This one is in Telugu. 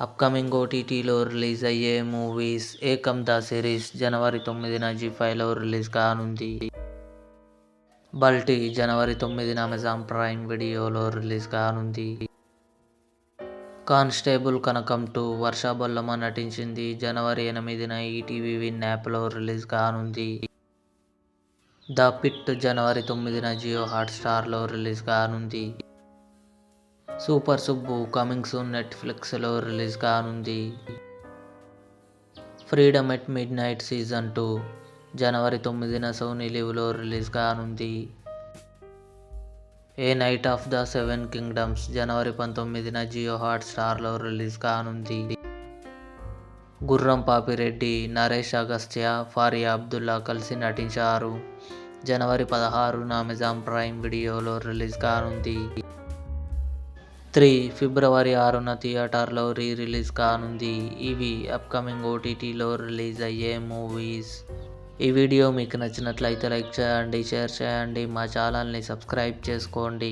అప్కమింగ్ ఓటీటీలో రిలీజ్ అయ్యే మూవీస్. ఏకం ద సిరీస్ జనవరి 9న జీ5లో రిలీజ్ కానుంది. బల్టీ జనవరి 9న అమెజాన్ ప్రైమ్ వీడియోలో రిలీజ్ కానుంది. కానిస్టేబుల్ కనకం 2 వర్ష బొల్లమ్మ నటించింది. జనవరి 8న ఈటీవీ విన్ యాప్లో రిలీజ్ కానుంది. ద పిట్ జనవరి 9న జియో హాట్స్టార్లో రిలీజ్ కానుంది. సూపర్ సుబ్బు కమింగ్ సూన్ నెట్ఫ్లిక్స్లో రిలీజ్ కానుంది. Freedom at midnight season 2 జనవరి 9న సోనీ లివ్లో రిలీజ్ కానుంది. A night of the seven kingdoms జనవరి 19న జియో హాట్స్టార్లో రిలీజ్ కానుంది. గుర్రం పాపిరెడ్డి, నరేష్ అగస్త్య, ఫారియా అబ్దుల్లా కలిసి నటించారు. జనవరి 16న అమెజాన్ ప్రైమ్ వీడియోలో రిలీజ్ కానుంది. 3 ఫిబ్రవరి 6న థియేటర్లో రిలీజ్ కానుంది. ఇవి అప్కమింగ్ ఓటీటీలో రిలీజ్ అయ్యే మూవీస్. ఈ వీడియో మీకు నచ్చినట్లయితే లైక్ చేయండి, షేర్ చేయండి, మా ఛానల్ని సబ్స్క్రైబ్ చేసుకోండి.